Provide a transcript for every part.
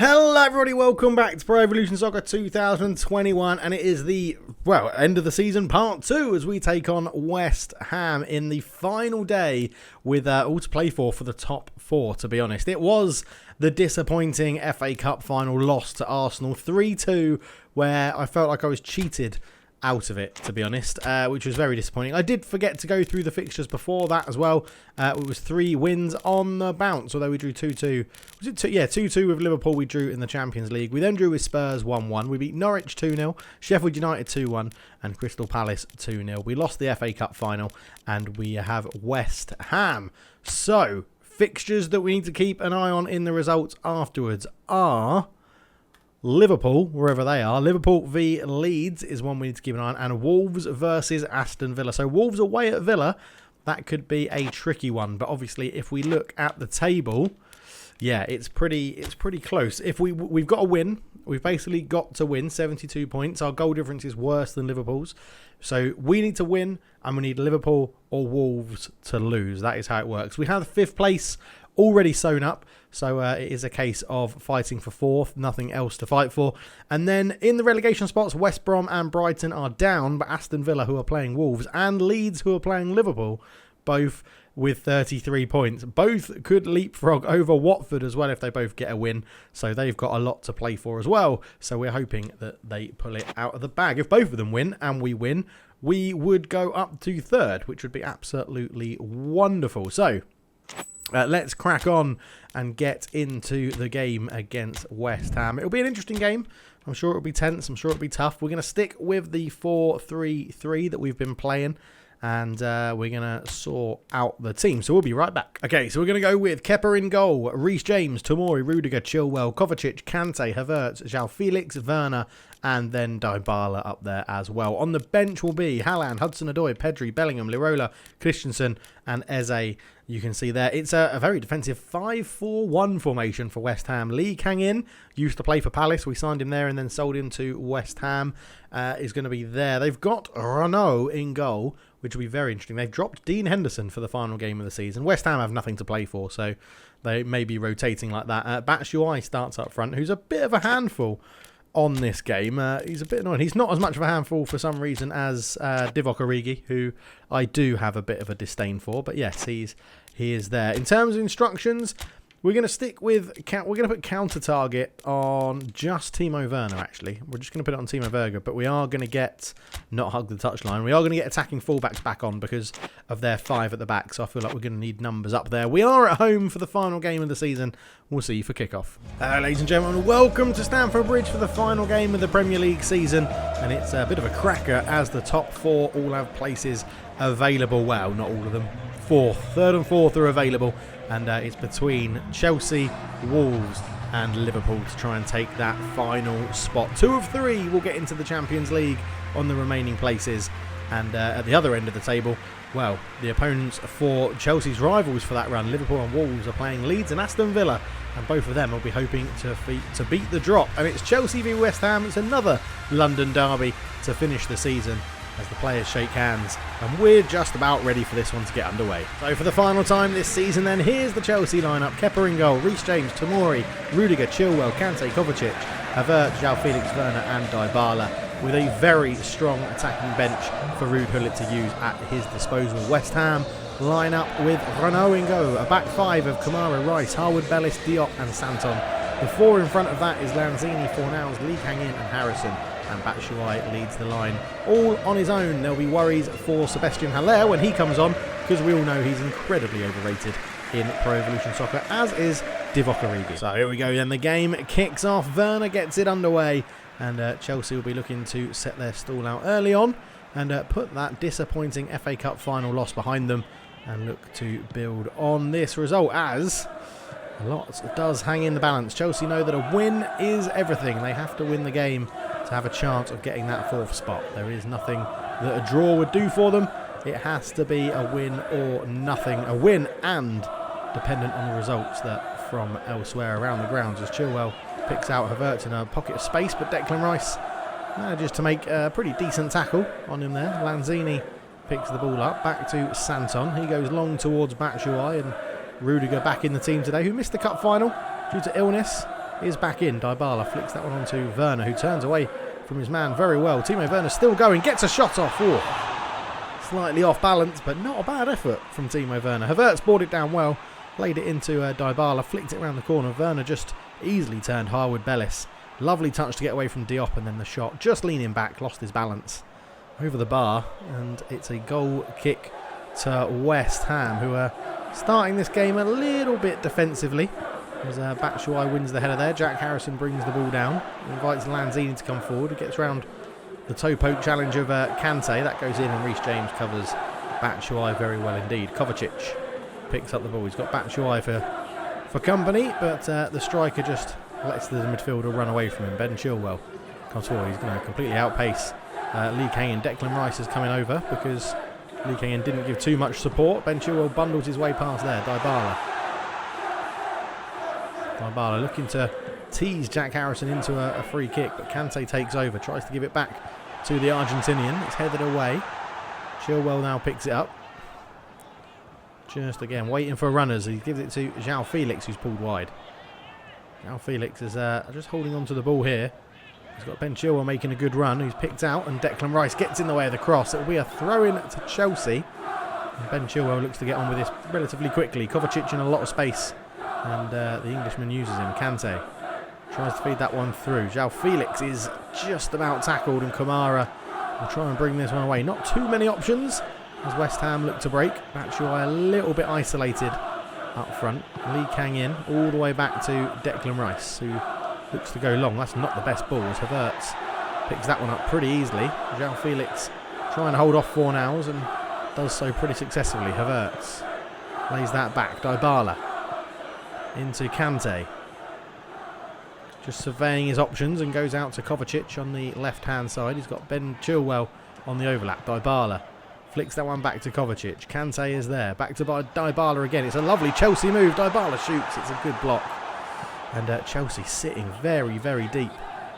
Hello everybody, welcome back to Pro Evolution Soccer 2021, and it is the, end of the season part 2 as we take on West Ham in the final day with all to play for the top 4, to be honest. It was the disappointing FA Cup final loss to Arsenal 3-2, where I felt like I was cheated out of it, to be honest, which was very disappointing. I did forget to go through the fixtures before that as well. It was 3 wins on the bounce, although we drew 2-2. Was it 2? Yeah, 2-2 with Liverpool we drew in the Champions League. We then drew with Spurs 1-1. We beat Norwich 2-0, Sheffield United 2-1, and Crystal Palace 2-0. We lost the FA Cup final, and we have West Ham. So, fixtures that we need to keep an eye on in the results afterwards are Liverpool, wherever they are. Liverpool v Leeds is one we need to keep an eye on, and Wolves versus Aston Villa. So Wolves away at Villa, that could be a tricky one. But obviously, if we look at the table, yeah, it's pretty close. If we've got to win, we've basically got to win 72 points. Our goal difference is worse than Liverpool's, so we need to win, and we need Liverpool or Wolves to lose. That is how it works. We have 5th place already sewn up, so it is a case of fighting for 4th, nothing else to fight for. And then in the relegation spots, West Brom and Brighton are down, but Aston Villa, who are playing Wolves, and Leeds, who are playing Liverpool, both with 33 points. Both could leapfrog over Watford as well if they both get a win, so they've got a lot to play for as well. So we're hoping that they pull it out of the bag. If both of them win and we win, we would go up to 3rd, which would be absolutely wonderful. So let's crack on and get into the game against West Ham. It'll be an interesting game. I'm sure it'll be tense. I'm sure it'll be tough. We're going to stick with the 4-3-3 that we've been playing, and we're going to sort out the team. So we'll be right back. Okay, so we're going to go with Kepa in goal, Reece James, Tomori, Rudiger, Chilwell, Kovacic, Kante, Havertz, João Felix, Werner, and then Dybala up there as well. On the bench will be Haaland, Hudson-Odoi, Pedri, Bellingham, Lirola, Christensen, and Eze. You can see there, it's a very defensive 5-4-1 formation for West Ham. Lee Kang-in used to play for Palace. We signed him there and then sold him to West Ham. Is going to be there. They've got Renault in goal, which will be very interesting. They've dropped Dean Henderson for the final game of the season. West Ham have nothing to play for, so they may be rotating like that. Batshuayi starts up front, who's a bit of a handful on this game. He's a bit annoying. He's not as much of a handful for some reason as Divock Origi, who I do have a bit of a disdain for. But yes, he is there. In terms of instructions, we're going to stick with, we're going to put counter target on just Timo Werner, actually. We're just going to put it on Timo Werner, but we are going to get, not hug the touchline, we are going to get attacking fullbacks back on because of their 5 at the back, so I feel like we're going to need numbers up there. We are at home for the final game of the season. We'll see you for kickoff. Ladies and gentlemen, welcome to Stamford Bridge for the final game of the Premier League season, and it's a bit of a cracker as the top 4 all have places available. Well, not all of them. 3rd and 4th are available, and it's between Chelsea, Wolves and Liverpool to try and take that final spot. 2 of 3 will get into the Champions League on the remaining places, and at the other end of the table, well, the opponents for Chelsea's rivals for that run, Liverpool and Wolves, are playing Leeds and Aston Villa, and both of them will be hoping to beat the drop. And it's Chelsea v West Ham. It's another London derby to finish the season as the players shake hands, and we're just about ready for this one to get underway. So for the final time this season then, here's the Chelsea lineup. Kepa in goal, Reece James, Tomori, Rudiger, Chilwell, Kante, Kovacic, Havertz, João Felix, Werner and Dybala, with a very strong attacking bench for Ruud Gullit to use at his disposal. West Ham line up with Renault in goal, a back 5 of Kamara, Rice, Harwood, Bellis, Diop and Santon. The 4 in front of that is Lanzini, Fornals, Lee Kang-in and Harrison, and Batshuayi leads the line all on his own. There'll be worries for Sebastian Haller when he comes on, because we all know he's incredibly overrated in Pro Evolution Soccer, as is Divock Origi. So here we go then, the game kicks off. Werner gets it underway, and Chelsea will be looking to set their stall out early on and put that disappointing FA Cup final loss behind them and look to build on this result, as a lot does hang in the balance. Chelsea know that a win is everything. They have to win the game to have a chance of getting that 4th spot. There is nothing that a draw would do for them. It has to be a win or nothing. A win and dependent on the results that from elsewhere around the grounds, as Chilwell picks out Havertz in a pocket of space, but Declan Rice manages to make a pretty decent tackle on him there. Lanzini picks the ball up, back to Santon. He goes long towards Batshuayi, and Rudiger back in the team today, who missed the cup final due to illness. is back in. Dybala flicks that one onto Werner, who turns away from his man very well. Timo Werner still going, gets a shot off. Oh, slightly off balance, but not a bad effort from Timo Werner. Havertz bored it down well, played it into Dybala, flicked it around the corner. Werner just easily turned Harwood Bellis. Lovely touch to get away from Diop, and then the shot, just leaning back, lost his balance over the bar, and it's a goal kick to West Ham, who are starting this game a little bit defensively. As Batshuayi wins the header there, Jack Harrison brings the ball down, invites Lanzini to come forward, he gets round the toe poke challenge of Kante, that goes in, and Reece James covers Batshuayi very well indeed. Kovacic picks up the ball, he's got Batshuayi for company, but the striker just lets the midfielder run away from him. Ben Chilwell comes forward, he's going to completely outpace Lee Kang-in. Declan Rice is coming over because Lee Kang-in didn't give too much support. Ben Chilwell bundles his way past there. Dybala looking to tease Jack Harrison into a free kick, but Kante takes over, tries to give it back to the Argentinian. It's headed away. Chilwell now picks it up. Just again waiting for runners. He gives it to João Felix, who's pulled wide. João Felix is just holding on to the ball here. He's got Ben Chilwell making a good run. He's picked out, and Declan Rice gets in the way of the cross. It'll be a throw-in to Chelsea. And Ben Chilwell looks to get on with this relatively quickly. Kovacic in a lot of space, and the Englishman uses him. Kante tries to feed that one through. João Felix is just about tackled, and Kamara will try and bring this one away. Not too many options as West Ham look to break. Batshuayi a little bit isolated up front. Lee Kang-in all the way back to Declan Rice, who looks to go long. That's not the best ball, as Havertz picks that one up pretty easily. João Felix trying to hold off Fornals and does so pretty successfully. Havertz lays that back. Dybala into Kante, just surveying his options, and goes out to Kovacic on the left hand side. He's got Ben Chilwell on the overlap. Dybala flicks that one back to Kovacic. Kante is there, back to Dybala again. It's a lovely Chelsea move. Dybala shoots, it's a good block, and Chelsea sitting very, very deep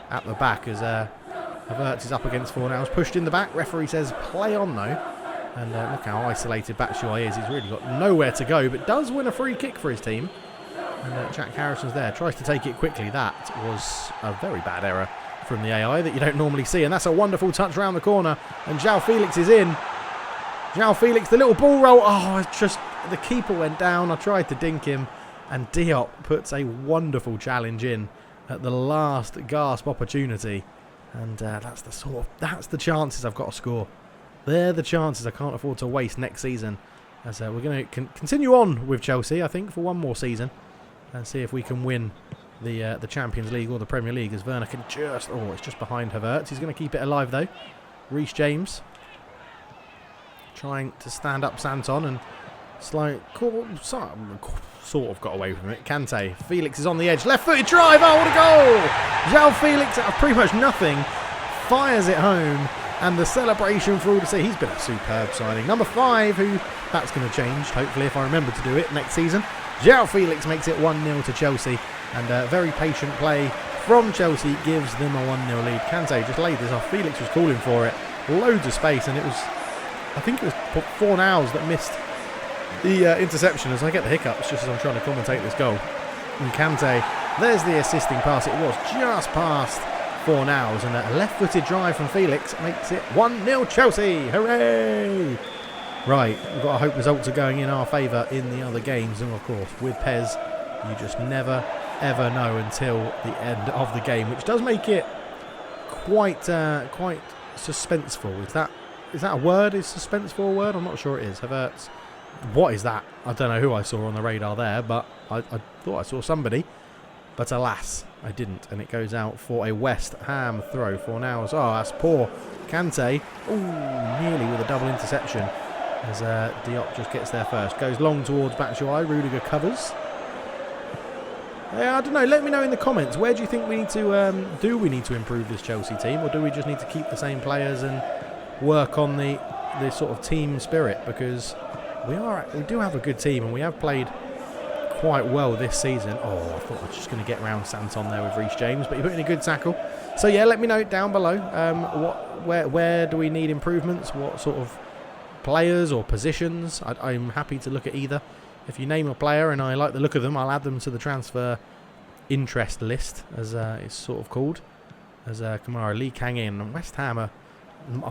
at the back as Havertz is up against Fornals, pushed in the back. Referee says play on though, and look how isolated Batshuayi is. He's really got nowhere to go, but does win a free kick for his team. And Jack Harrison's there, tries to take it quickly. That was a very bad error from the AI that you don't normally see, and that's a wonderful touch round the corner, and João Felix is in. João Felix, the little ball roll. Oh, it's just the keeper went down. I tried to dink him, and Diop puts a wonderful challenge in at the last gasp opportunity, and that's the chances I've got to score. They're the chances I can't afford to waste next season. As we're going to continue on with Chelsea, I think, for one more season, and see if we can win the Champions League or the Premier League. As Werner can just, it's just behind Havertz. He's going to keep it alive though. Reece James trying to stand up Santon, and sort of got away from it. Kante, Felix is on the edge, left-footed drive, oh what a goal! João Felix out of pretty much nothing fires it home, and the celebration for all to see. He's been a superb signing. Number 5, who that's going to change hopefully if I remember to do it next season. João Felix makes it 1-0 to Chelsea, and very patient play from Chelsea gives them a 1-0 lead. Kante just laid this off. Felix was calling for it, loads of space, and I think it was Fornals that missed the interception, as I get the hiccups just as I'm trying to commentate this goal. And Kante, there's the assisting pass. It was just past Fornals, and a left-footed drive from Felix makes it 1-0 Chelsea. Hooray! Right, we've got to hope results are going in our favour in the other games, and of course with PES you just never ever know until the end of the game, which does make it quite suspenseful. Is that a word? Is suspenseful a word? I'm not sure it is. Havertz. What is that? I don't know who I saw on the radar there, but I thought I saw somebody. But alas, I didn't. And it goes out for a West Ham throw. Fornals. Oh, that's poor. Kante. Ooh, nearly with a double interception. As Diop just gets there first. Goes long towards Batshuayi. Rudiger covers. I don't know. Let me know in the comments. Where do you think we need to... do we need to improve this Chelsea team? Or do we just need to keep the same players and work on the sort of team spirit? Because we do have a good team, and we have played quite well this season. Oh, I thought I was just going to get round Santon there with Reece James, but he put in a good tackle. So yeah, let me know down below where do we need improvements, what sort of players or positions. I'm happy to look at either. If you name a player and I like the look of them, I'll add them to the transfer interest list, as it's sort of called, as Kamara. Lee Kang-in and West Ham are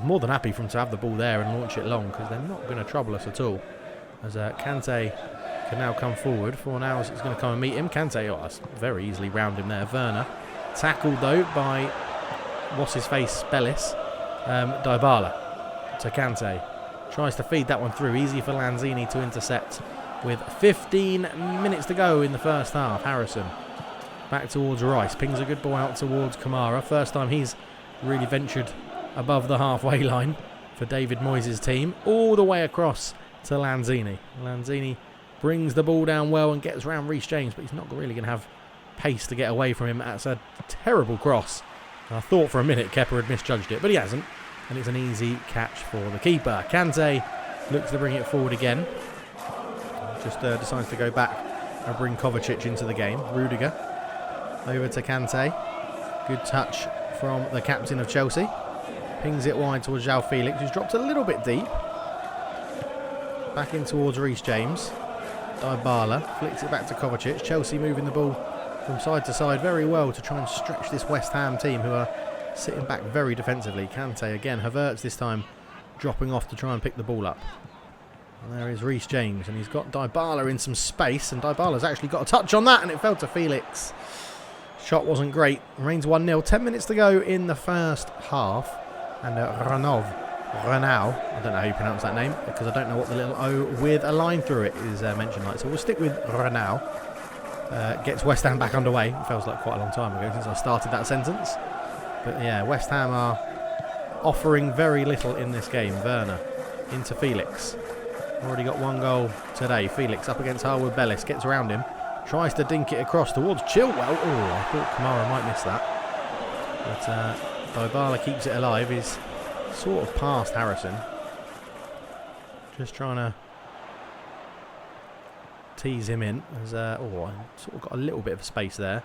more than happy for him to have the ball there and launch it long, because they're not going to trouble us at all. As Kante can now come forward. Fornals is going to come and meet him. Kante, that's very easily round him there. Werner tackled though by what's his face, Bellis. Dybala to Kante. Tries to feed that one through. Easy for Lanzini to intercept with 15 minutes to go in the first half. Harrison back towards Rice. Pings a good ball out towards Kamara. First time he's really ventured above the halfway line for David Moyes' team. All the way across to Lanzini. Lanzini brings the ball down well and gets round Reece James, but he's not really going to have pace to get away from him. That's a terrible cross. I thought for a minute Kepa had misjudged it, but he hasn't. And it's an easy catch for the keeper. Kante looks to bring it forward again. Just decides to go back and bring Kovacic into the game. Rudiger over to Kante. Good touch from the captain of Chelsea. Pings it wide towards João Felix, who's dropped a little bit deep. Back in towards Reece James. Dybala flicks it back to Kovacic. Chelsea moving the ball from side to side very well to try and stretch this West Ham team, who are sitting back very defensively. Kante again. Havertz this time dropping off to try and pick the ball up. And there is Reece James, and he's got Dybala in some space, and Dybala's actually got a touch on that, and it fell to Felix. Shot wasn't great. Remains 1-0. 10 minutes to go in the first half. And Renau, I don't know how you pronounce that name, because I don't know what the little O with a line through it is mentioned like. So we'll stick with Renau. Gets West Ham back underway. It feels like quite a long time ago since I started that sentence. But yeah, West Ham are offering very little in this game. Werner into Felix. Already got one goal today. Felix up against Harwood Bellis. Gets around him. Tries to dink it across towards Chilwell. Oh, I thought Kamara might miss that. But Dybala keeps it alive. He's sort of past Harrison. Just trying to tease him in. I sort of got a little bit of space there.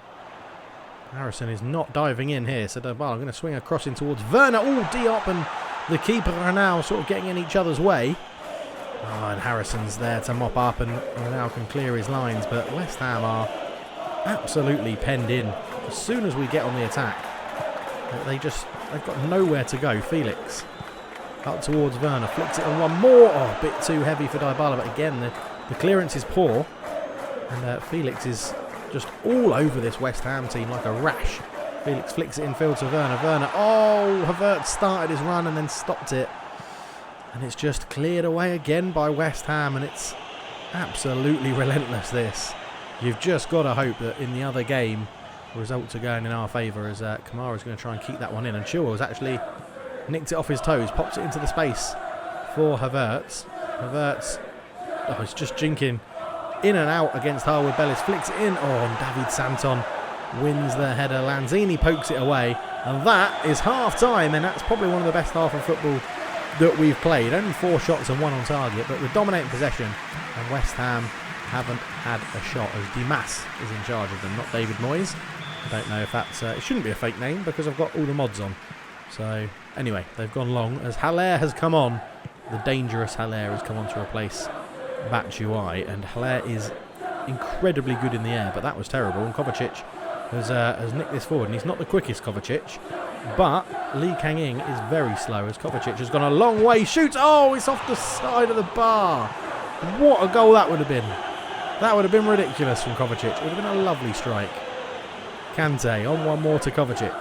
Harrison is not diving in here. So Dybala going to swing across in towards Werner. Oh, Diop and the keeper are now sort of getting in each other's way. Oh, and Harrison's there to mop up and now can clear his lines. But West Ham are absolutely penned in. As soon as we get on the attack, they've got nowhere to go. Felix up towards Werner, flicks it on one more. Oh, a bit too heavy for Dybala, but again the clearance is poor, and Felix is just all over this West Ham team like a rash. Felix flicks it infield to Werner. Werner, oh, Havertz started his run and then stopped it, and it's just cleared away again by West Ham, and it's absolutely relentless. This, you've just got to hope that in the other game results are going in our favour, as Kamara's going to try and keep that one in, and Chilwell's actually nicked it off his toes, pops it into the space for Havertz. Havertz, it's just jinking in and out against Harwood Bellis, flicks it in. Oh, and David Santon wins the header. Lanzini pokes it away, and that is half time, and that's probably one of the best half of football that we've played. Only 4 shots and 1 on target, but we're dominating possession, and West Ham haven't had a shot, as Dimas is in charge of them, not David Moyes. I don't know if that's it shouldn't be a fake name because I've got all the mods on. So anyway, they've gone long as Haller has come on. The dangerous Haller has come on to replace Batshuayi, and Haller is incredibly good in the air, but that was terrible. And Kovacic has nicked this forward, and he's not the quickest Kovacic, but Lee Kang-in is very slow, as Kovacic has gone a long way. Shoots! Oh, it's off the side of the bar. What a goal that would have been. That would have been ridiculous from Kovacic. It would have been a lovely strike. Kante on one more to Kovacic.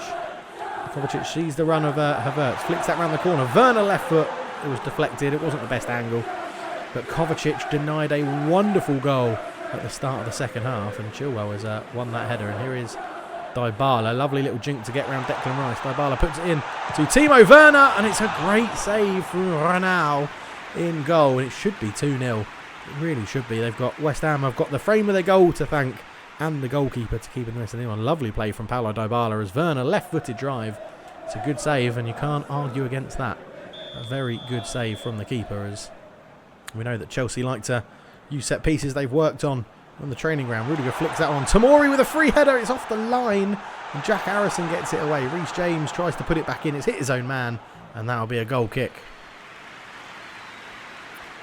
Kovacic sees the run of Havertz, flicks that round the corner. Werner left foot. It was deflected. It wasn't the best angle, but Kovacic denied a wonderful goal at the start of the second half, and Chilwell has won that header. And here is Dybala. Lovely little jink to get round Declan Rice. Dybala puts it in to Timo Werner, and it's a great save from Renau in goal. And it should be 2-0. It really should be. West Ham have got the frame of their goal to thank, and the goalkeeper to keep it nice and in. Lovely play from Paulo Dybala as Werner left-footed drive. It's a good save, and you can't argue against that. A very good save from the keeper, as we know that Chelsea like to use set pieces they've worked on the training ground. Rudiger flicks that on. Tomori with a free header. It's off the line, and Jack Harrison gets it away. Reece James tries to put it back in. It's hit his own man, and that'll be a goal kick.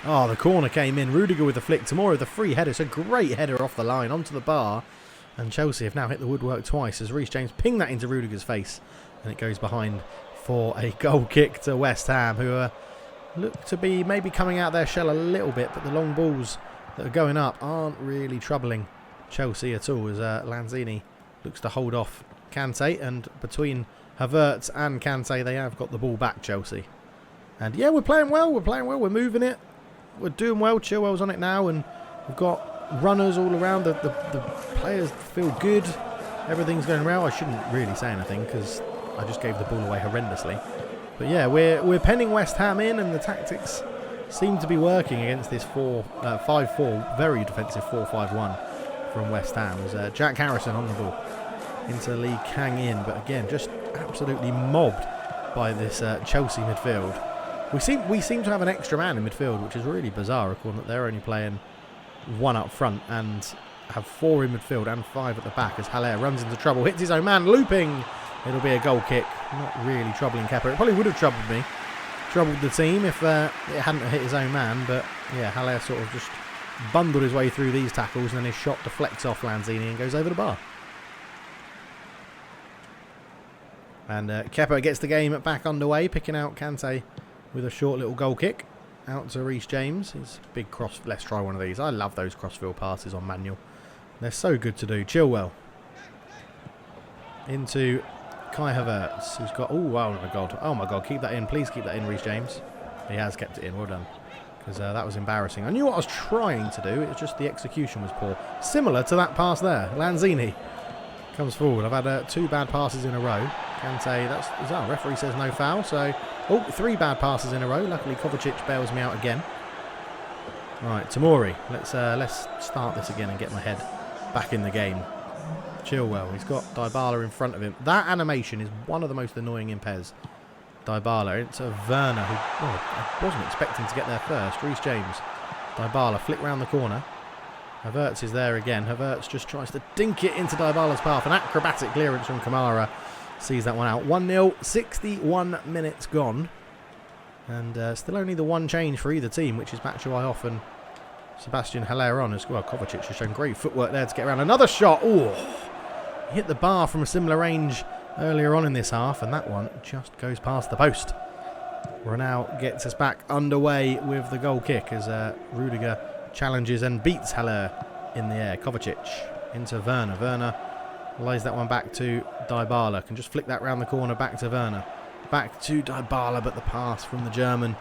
Oh, the corner came in. Rudiger with the flick. Tomori with a free header. It's a great header off the line onto the bar. And Chelsea have now hit the woodwork twice as Reece James pinged that into Rudiger's face. And it goes behind for a goal kick to West Ham, who look to be maybe coming out their shell a little bit, but the long balls that are going up aren't really troubling Chelsea at all, as Lanzini looks to hold off Kante, and between Havertz and Kante they have got the ball back, Chelsea. And yeah, we're playing well, we're moving it, we're doing well. Chilwell's on it now, and we've got runners all around, the players feel good, everything's going well. I shouldn't really say anything because I just gave the ball away horrendously. But yeah, we're penning West Ham in, and the tactics seem to be working against this 5-4, very defensive 4-5-1 from West Ham. As Jack Harrison on the ball into Lee Kang in, but again, just absolutely mobbed by this Chelsea midfield. We seem to have an extra man in midfield, which is really bizarre, according that they're only playing one up front and have 4 in midfield and 5 at the back, as Haller runs into trouble, hits his own man, looping. It'll be a goal kick. Not really troubling Kepa. It probably would have troubled the team if it hadn't hit his own man. But yeah, Haller sort of just bundled his way through these tackles, and then his shot deflects off Lanzini and goes over the bar. And Kepa gets the game back underway, picking out Kante with a short little goal kick out to Reece James. His big cross. Let's try one of these. I love those crossfield passes on manual. They're so good to do. Chilwell into Kai Havertz, who's got... Oh my god, keep that in. Please keep that in, Reece James. He has kept it in. Well done. Because that was embarrassing. I knew what I was trying to do. It was just the execution was poor. Similar to that pass there. Lanzini comes forward. I've had 2 bad passes in a row. Kante, referee says no foul. So, 3 bad passes in a row. Luckily, Kovacic bails me out again. Right, Tomori. Let's start this again and get my head back in the game. Chilwell, he's got Dybala in front of him. That animation is one of the most annoying in PES. Dybala into Werner, who I wasn't expecting to get there first. Reece James, Dybala, flick round the corner. Havertz is there again. Havertz just tries to dink it into Dybala's path. An acrobatic clearance from Kamara sees that one out. 1-0, 61 minutes gone. And still only the one change for either team, which is Batshuayi off and Sebastian Haller on as well. Kovacic has shown great footwork there to get around. Another shot. Hit the bar from a similar range earlier on in this half, and that one just goes past the post. Ronaldo gets us back underway with the goal kick as Rudiger challenges and beats Haller in the air. Kovacic into Werner. Werner lays that one back to Dybala. Can just flick that round the corner back to Werner. Back to Dybala, but the pass from the German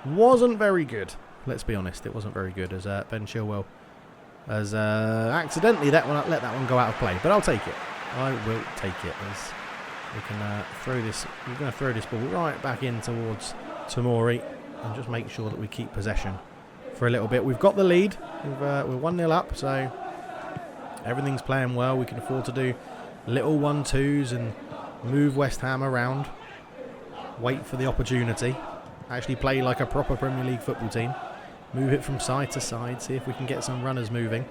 wasn't very good. Let's be honest, it wasn't very good, as Ben Chilwell has accidentally let that one go out of play. But I'll take it. I will take it, as we can throw this. We're going to throw this ball right back in towards Tomori and just make sure that we keep possession for a little bit. We've got the lead. We're 1-0 up, so everything's playing well. We can afford to do little 1-2s and move West Ham around. Wait for the opportunity. Actually play like a proper Premier League football team. Move it from side to side. See if we can get some runners moving.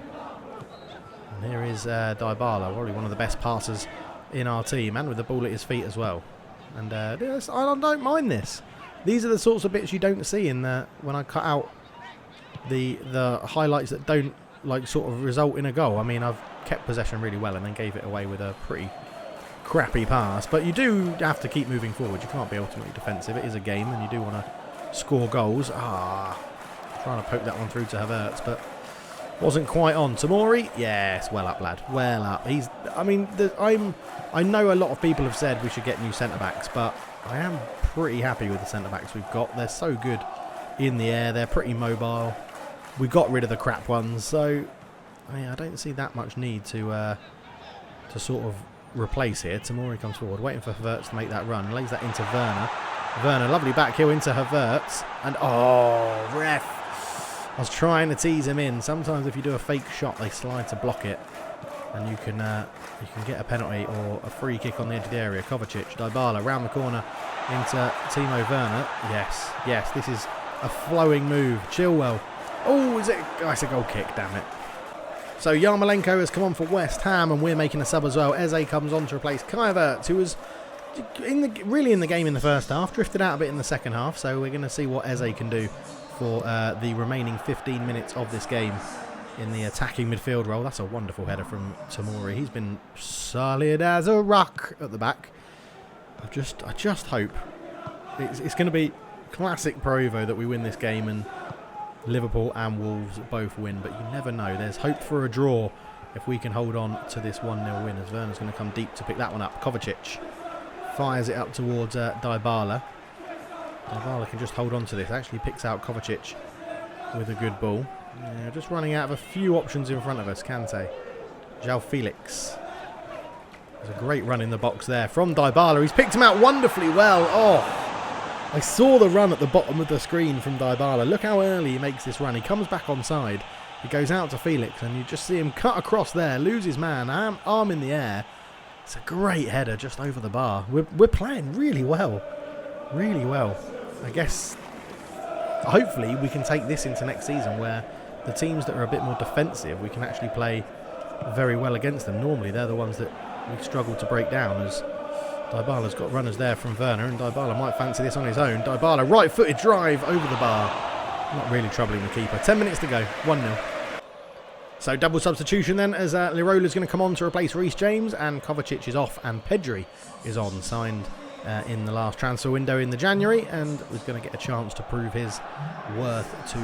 And here is Dybala, probably one of the best passers in our team, and with the ball at his feet as well. And I don't mind this. These are the sorts of bits you don't see in when I cut out the highlights that don't sort of result in a goal. I mean, I've kept possession really well and then gave it away with a pretty crappy pass. But you do have to keep moving forward. You can't be ultimately defensive. It is a game, and you do want to score goals. Trying to poke that one through to Havertz, but wasn't quite on. Tomori, yes, well up, lad, well up. I know a lot of people have said we should get new centre backs, but I am pretty happy with the centre backs we've got. They're so good in the air. They're pretty mobile. We got rid of the crap ones, so I don't see that much need to sort of replace here. Tomori comes forward, waiting for Havertz to make that run. Lays that into Werner. Werner, lovely back heel into Havertz, and ref! I was trying to tease him in. Sometimes if you do a fake shot, they slide to block it, and you can get a penalty or a free kick on the edge of the area. Kovacic, Dybala, round the corner into Timo Werner. Yes, this is a flowing move. Chilwell. It's a goal kick, damn it. So Yarmolenko has come on for West Ham, and we're making a sub as well. Eze comes on to replace Kai Havertz, who was really in the game in the first half, drifted out a bit in the second half. So we're going to see what Eze can do for the remaining 15 minutes of this game in the attacking midfield role. That's a wonderful header from Tomori. He's been solid as a rock at the back. I just hope it's going to be classic Pro Evo that we win this game and Liverpool and Wolves both win, but you never know. There's hope for a draw if we can hold on to this 1-0 win, as Werner's going to come deep to pick that one up. Kovacic fires it up towards Dybala. Dybala can just hold on to this. Actually picks out Kovacic with a good ball. Yeah, just running out of a few options in front of us. Kante. João Felix. There's a great run in the box there from Dybala. He's picked him out wonderfully well. Oh, I saw the run at the bottom of the screen from Dybala. Look how early he makes this run. He comes back onside. He goes out to Felix and you just see him cut across there, lose his man, arm in the air. It's a great header just over the bar. We're playing really well. Really well. I guess hopefully we can take this into next season where the teams that are a bit more defensive, we can actually play very well against them. Normally they're the ones that we struggle to break down, as Dybala's got runners there from Werner, and Dybala might fancy this on his own. Dybala, right-footed drive over the bar. Not really troubling the keeper. 10 minutes to go, 1-0. So double substitution then, as Lirola's going to come on to replace Reece James, and Kovacic is off and Pedri is on, signed in the last transfer window in the January, and was going to get a chance to prove his worth to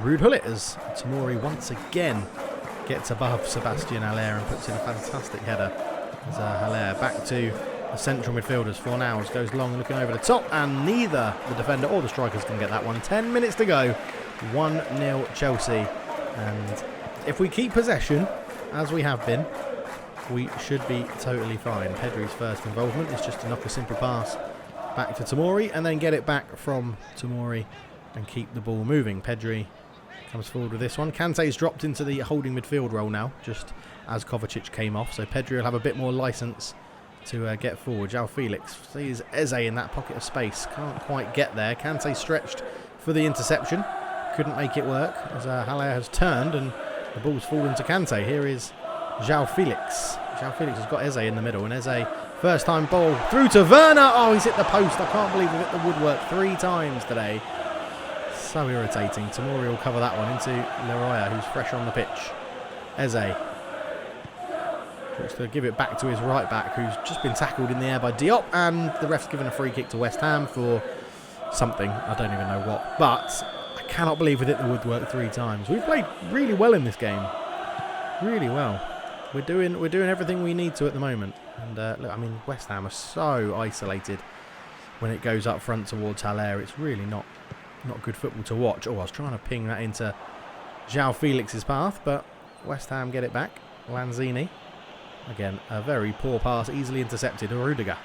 Ruud Gullit, as Tomori once again gets above Sebastian Haller and puts in a fantastic header. As Haller back to the central midfielders. Fornals goes long looking over the top, and neither the defender or the strikers can get that one. 10 minutes to go, 1-0 Chelsea, and if we keep possession as we have been, we should be totally fine. Pedri's first involvement is just to knock a simple pass back to Tomori and then get it back from Tomori and keep the ball moving. Pedri comes forward with this one. Kante's dropped into the holding midfield role now, just as Kovacic came off, so Pedri will have a bit more licence to get forward. João Felix sees Eze in that pocket of space, can't quite get there. Kante stretched for the interception, couldn't make it work, as Haller has turned and the ball's fallen to Kante. Here is João Felix. João Felix has got Eze in the middle, and Eze, first time ball through to Werner. Oh, he's hit the post. I can't believe we've hit the woodwork 3 times today. So irritating. Tomori will cover that one into Leroy, who's fresh on the pitch. Eze looks to give it back to his right back, who's just been tackled in the air by Diop, and the ref's given a free kick to West Ham for something. I don't even know what, but I cannot believe we hit the woodwork 3 times. We've played really well in this game. Really well. We're doing everything we need to at the moment. And look, I mean, West Ham are so isolated when it goes up front towards Haller. It's really not good football to watch. Oh, I was trying to ping that into João Felix's path, but West Ham get it back. Lanzini. Again, a very poor pass, easily intercepted. Rudiger.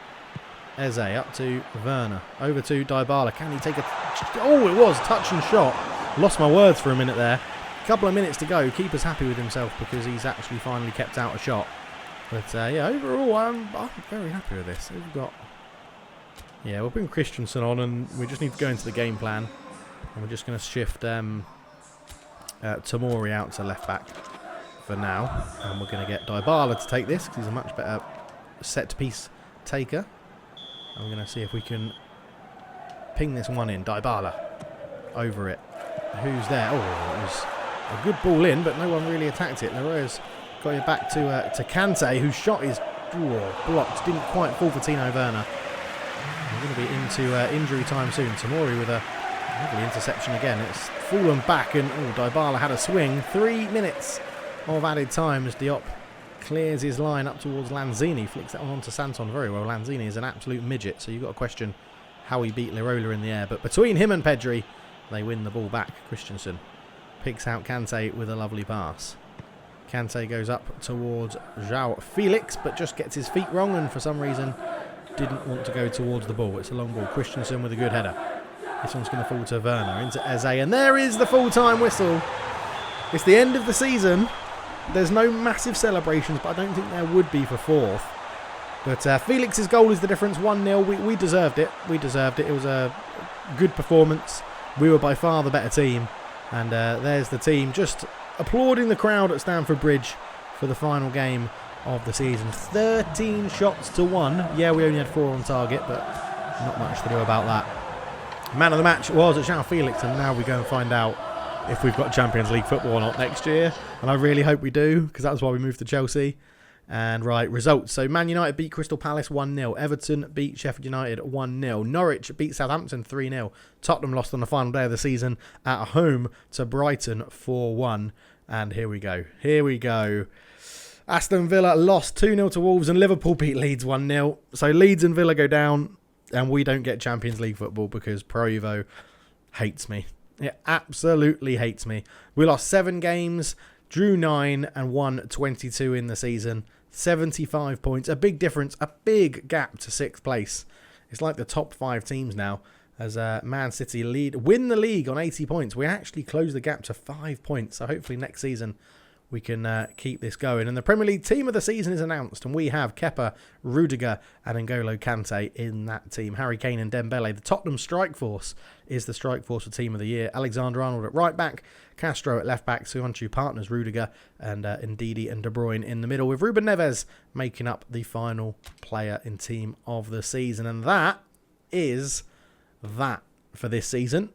Eze up to Werner. Over to Dybala. Can he take a... Oh, it was touch and shot. Lost my words for a minute there. Couple of minutes to go. Keeper's happy with himself because he's actually finally kept out a shot. But yeah, overall, I'm very happy with this. We've got... Yeah, we'll bring Christensen on, and we just need to go into the game plan. And we're just going to shift Tomori out to left back for now. And we're going to get Dybala to take this because he's a much better set-piece taker. And we're going to see if we can ping this one in. Dybala over it. Who's there? Oh, it was a good ball in, but no one really attacked it. Leroy's got it back to Kante, whose shot is blocked. Didn't quite fall for Tino Werner. We're going to be into injury time soon. Tomori with a lovely interception again. It's fallen back, and Dybala had a swing. 3 minutes of added time as Diop clears his line up towards Lanzini. Flicks that one onto Santon very well. Lanzini is an absolute midget, so you've got to question how he beat Lirola in the air. But between him and Pedri, they win the ball back. Christensen picks out Kante with a lovely pass. Kante goes up towards João Felix, but just gets his feet wrong and for some reason didn't want to go towards the ball. It's a long ball. Christensen with a good header. This one's going to fall to Werner, into Eze, and there is the full-time whistle. It's the end of the season. There's no massive celebrations, but I don't think there would be for 4th. But Felix's goal is the difference, 1-0. We deserved it. We deserved it. It was a good performance. We were by far the better team. And there's the team just applauding the crowd at Stamford Bridge for the final game of the season. 13 shots to 1. Yeah, we only had 4 on target, but not much to do about that. Man of the match was João Felix, and now we go and find out if we've got Champions League football or not next year. And I really hope we do, because that was why we moved to Chelsea. And right, results. So Man United beat Crystal Palace 1-0. Everton beat Sheffield United 1-0. Norwich beat Southampton 3-0. Tottenham lost on the final day of the season at home to Brighton 4-1. And here we go. Here we go. Aston Villa lost 2-0 to Wolves and Liverpool beat Leeds 1-0. So Leeds and Villa go down and we don't get Champions League football because Pro Evo hates me. It absolutely hates me. We lost 7 games, drew 9 and won 22 in the season. 75 points. A big difference, a big gap to 6th place. It's like the top 5 teams now as Man City win the league on 80 points. We actually close the gap to 5 points. So hopefully next season we can keep this going. And the Premier League team of the season is announced. And we have Kepa, Rudiger and N'Golo Kante in that team. Harry Kane and Dembele. The Tottenham Strike Force is the Strike Force for Team of the Year. Alexander-Arnold at right back. Castro at left back. Suanchu partners Rudiger and Ndidi and De Bruyne in the middle. With Ruben Neves making up the final player in Team of the Season. And that is that for this season.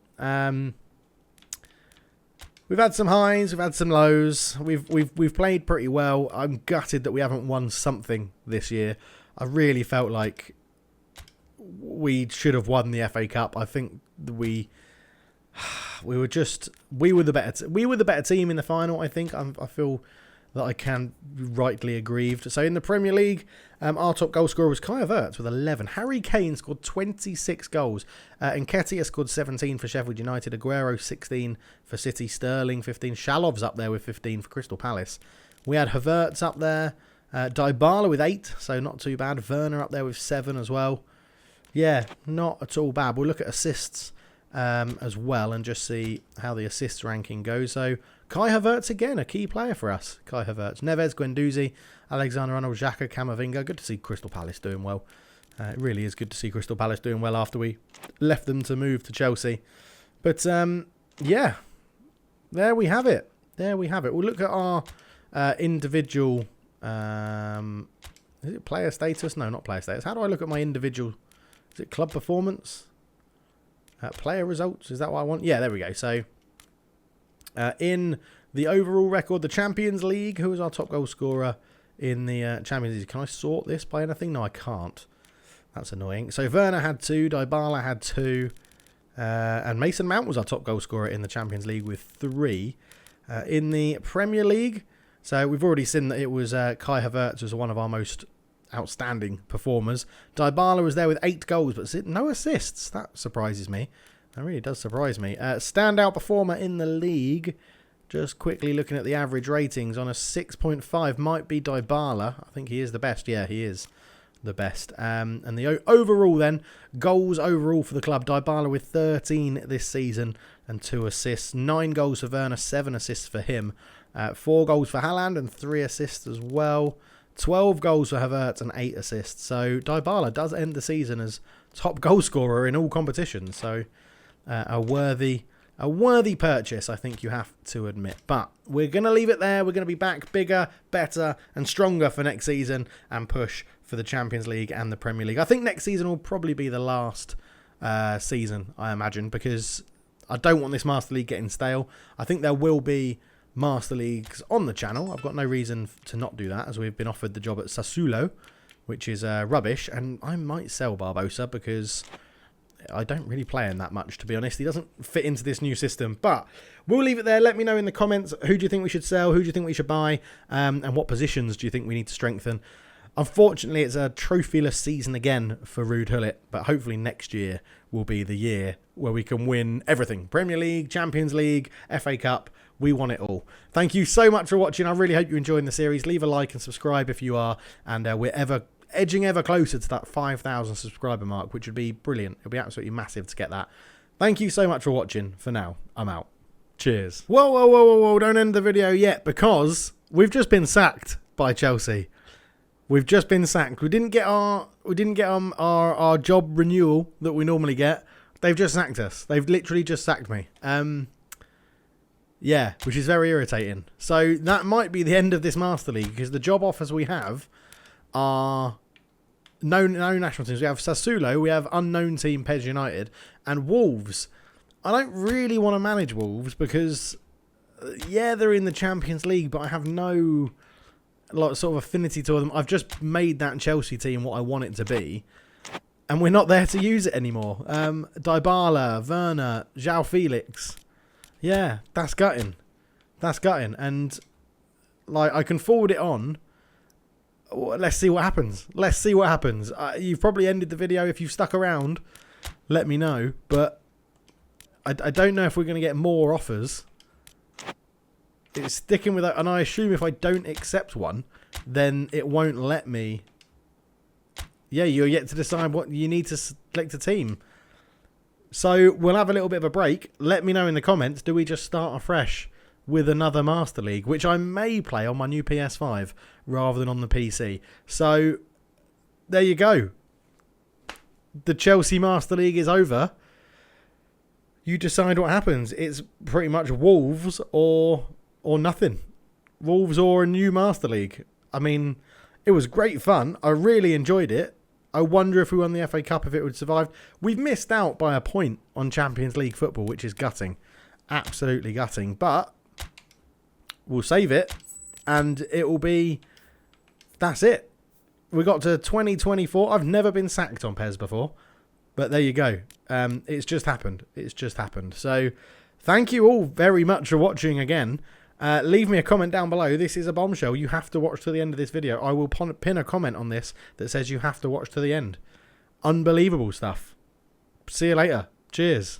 We've had some highs, we've had some lows. We've played pretty well. I'm gutted that we haven't won something this year. I really felt like we should have won the FA Cup. I think we were the better team in the final. I think I feel that I can be rightly aggrieved. So in the Premier League, our top goal scorer was Kai Havertz with 11. Harry Kane scored 26 goals. Nketiah scored 17 for Sheffield United. Aguero 16 for City. Sterling 15. Shalov's up there with 15 for Crystal Palace. We had Havertz up there. Dybala with 8, so not too bad. Werner up there with 7 as well. Yeah, not at all bad. We'll look at assists as well and just see how the assists ranking goes. So Kai Havertz again, a key player for us. Kai Havertz, Neves, Guendouzi, Alexander-Arnold, Xhaka, Camavinga. Good to see Crystal Palace doing well. It really is good to see Crystal Palace doing well after we left them to move to Chelsea. But yeah, there we have it. There we have it. We'll look at our individual. Is it player status? No, not player status. How do I look at my individual? Is it club performance? Player results? Is that what I want? Yeah, there we go. So in the overall record, the Champions League, who was our top goal scorer in the Champions League? Can I sort this by anything? No, I can't. That's annoying. So Werner had 2, Dybala had 2, and Mason Mount was our top goal scorer in the Champions League with 3. In the Premier League, so we've already seen that it was Kai Havertz was one of our most outstanding performers. Dybala was there with 8 goals, but no assists. That surprises me. That really does surprise me. Standout performer in the league. Just quickly looking at the average ratings on a 6.5 might be Dybala. I think he is the best. Yeah, he is the best. And the overall then, goals overall for the club. Dybala with 13 this season and 2 assists. 9 goals for Werner, 7 assists for him. 4 goals for Haaland and 3 assists as well. 12 goals for Havertz and 8 assists. So Dybala does end the season as top goal scorer in all competitions. So a worthy purchase, I think you have to admit. But we're going to leave it there. We're going to be back bigger, better and stronger for next season and push for the Champions League and the Premier League. I think next season will probably be the last season, I imagine, because I don't want this Master League getting stale. I think there will be Master Leagues on the channel. I've got no reason to not do that, as we've been offered the job at Sassuolo, which is rubbish, and I might sell Barbosa because I don't really play him that much, to be honest. He doesn't fit into this new system, but we'll leave it there. Let me know in the comments, who do you think we should sell, who do you think we should buy, and what positions do you think we need to strengthen. Unfortunately, it's a trophyless season again for Ruud Gullit, but hopefully next year will be the year where we can win everything. Premier League, Champions League, FA Cup, we want it all. Thank you so much for watching. I really hope you're enjoying the series. Leave a like and subscribe if you are, and we're edging ever closer to that 5,000 subscriber mark, which would be brilliant. It would be absolutely massive to get that. Thank you so much for watching. For now, I'm out. Cheers. Whoa, don't end the video yet, because we've just been sacked by Chelsea. We've just been sacked. We didn't get our job renewal that we normally get. They've just sacked us. They've literally just sacked me. Yeah, which is very irritating. So that might be the end of this Master League, because the job offers we have are no national teams. We have Sassuolo, we have unknown team PES United, and Wolves. I don't really want to manage Wolves because yeah, they're in the Champions League, but I have no sort of affinity to them. I've just made that Chelsea team what I want it to be, and we're not there to use it anymore. Dybala, Werner, João Felix. Yeah, that's gutting. That's gutting. And like, I can forward it on. Let's see what happens. Let's see what happens. You've probably ended the video. If you've stuck around, let me know. But I don't know if we're going to get more offers. It's sticking with that. And I assume if I don't accept one, then it won't let me. Yeah, you're yet to decide what you need to select a team. So we'll have a little bit of a break. Let me know in the comments. Do we just start afresh with another Master League, which I may play on my new PS5 rather than on the PC. So there you go. The Chelsea Master League is over. You decide what happens. It's pretty much Wolves or nothing. Wolves or a new Master League. I mean, it was great fun. I really enjoyed it. I wonder if we won the FA Cup, if it would survive. We've missed out by a point on Champions League football, which is gutting. Absolutely gutting. But we'll save it, and it will be... That's it. We got to 2024. I've never been sacked on PES before, but there you go. It's just happened. It's just happened. So thank you all very much for watching again. Leave me a comment down below. This is a bombshell. You have to watch to the end of this video. I will pin a comment on this that says you have to watch to the end. Unbelievable stuff. See you later. Cheers.